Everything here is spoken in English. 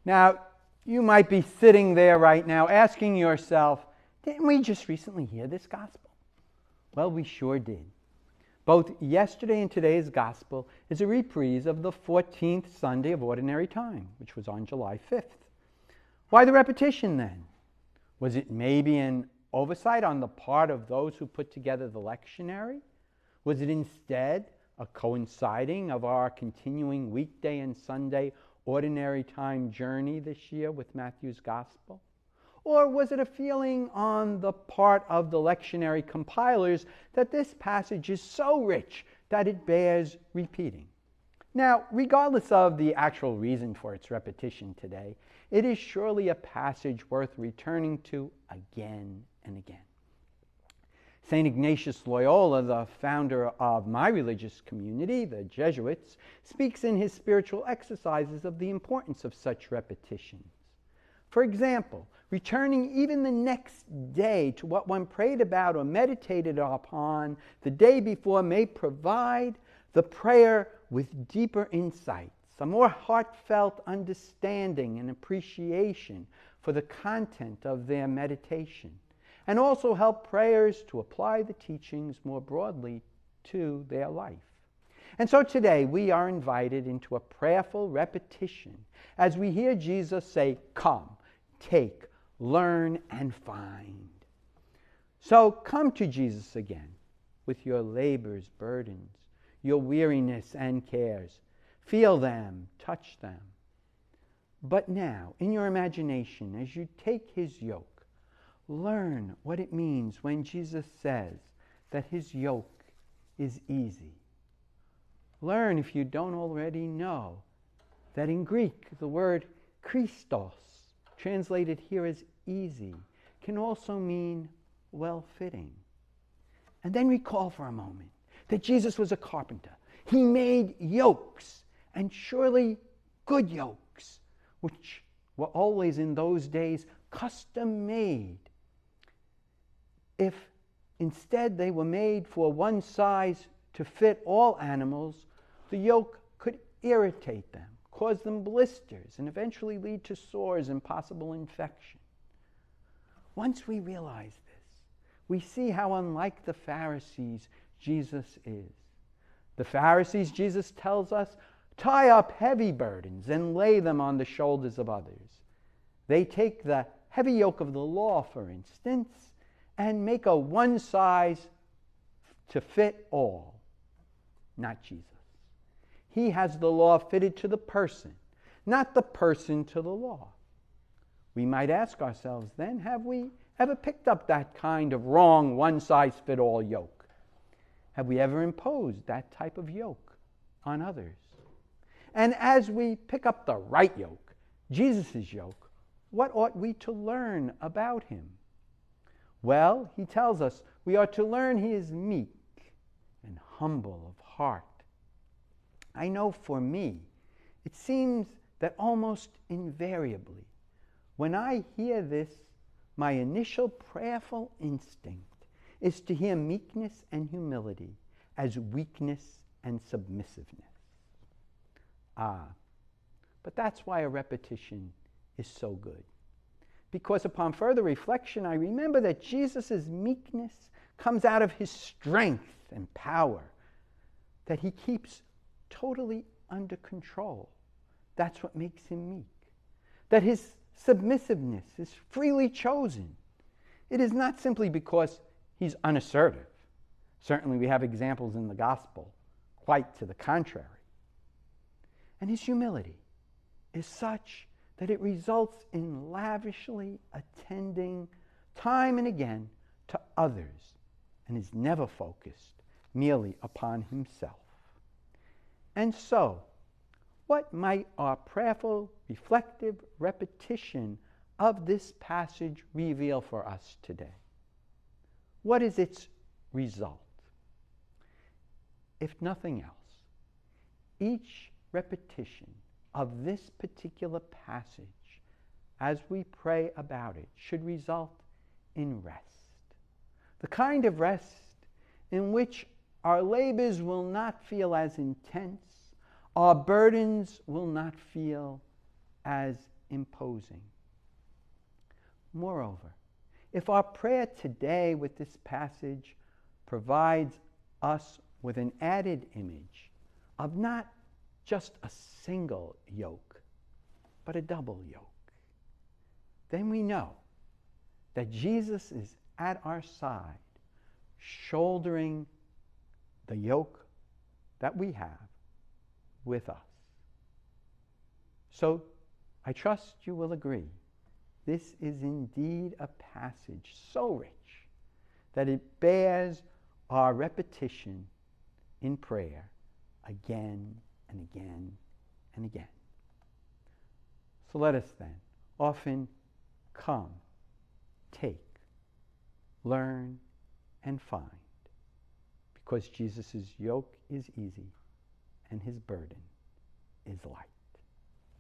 Now, you might be sitting there right now asking yourself, didn't we just recently hear this gospel? Well, we sure did. Both yesterday and today's gospel is a reprise of the 14th Sunday of Ordinary Time, which was on July 5th. Why the repetition then? Was it maybe an oversight on the part of those who put together the lectionary? Was it instead a coinciding of our continuing weekday and Sunday Ordinary Time journey this year with Matthew's Gospel? Or was it a feeling on the part of the lectionary compilers that this passage is so rich that it bears repeating? Now, regardless of the actual reason for its repetition today, it is surely a passage worth returning to again and again. St. Ignatius Loyola, the founder of my religious community, the Jesuits, speaks in his spiritual exercises of the importance of such repetitions. For example, returning even the next day to what one prayed about or meditated upon the day before may provide the prayer with deeper insights, a more heartfelt understanding and appreciation for the content of their meditation, and also help prayers to apply the teachings more broadly to their life. And so today we are invited into a prayerful repetition as we hear Jesus say, "Come, take, learn, and find." So come to Jesus again with your labors, burdens, your weariness and cares. Feel them, touch them. But now, in your imagination, as you take his yoke, learn what it means when Jesus says that his yoke is easy. Learn, if you don't already know, that in Greek the word Christos, translated here as easy, can also mean well-fitting. And then recall for a moment that Jesus was a carpenter. He made yokes, and surely good yokes, which were always in those days custom-made. If instead they were made for one size to fit all animals, the yoke could irritate them, cause them blisters, and eventually lead to sores and possible infection. Once we realize this, we see how unlike the Pharisees Jesus is. The Pharisees, Jesus tells us, tie up heavy burdens and lay them on the shoulders of others. They take the heavy yoke of the law, for instance, and make a one size to fit all. Not Jesus. He has the law fitted to the person, not the person to the law. We might ask ourselves then, have we ever picked up that kind of wrong one-size-fit-all yoke? Have we ever imposed that type of yoke on others? And as we pick up the right yoke, Jesus' yoke, what ought we to learn about him? Well, he tells us we are to learn he is meek and humble of heart. I know for me, it seems that almost invariably, when I hear this, my initial prayerful instinct is to hear meekness and humility as weakness and submissiveness. But that's why a repetition is so good. Because upon further reflection, I remember that Jesus' meekness comes out of his strength and power, that he keeps totally under control. That's what makes him meek. That his submissiveness is freely chosen. It is not simply because he's unassertive. Certainly we have examples in the gospel quite to the contrary. And his humility is such that it results in lavishly attending time and again to others and is never focused merely upon himself. And so, what might our prayerful, reflective repetition of this passage reveal for us today? What is its result? If nothing else, each repetition of this particular passage, as we pray about it, should result in rest. The kind of rest in which our labors will not feel as intense, our burdens will not feel as imposing. Moreover, if our prayer today with this passage provides us with an added image of not just a single yoke, but a double yoke, then we know that Jesus is at our side, shouldering the yoke that we have with us. So I trust you will agree, this is indeed a passage so rich that it bears our repetition in prayer again and again and again. So let us then often come, take, learn, and find, because Jesus' yoke is easy and his burden is light.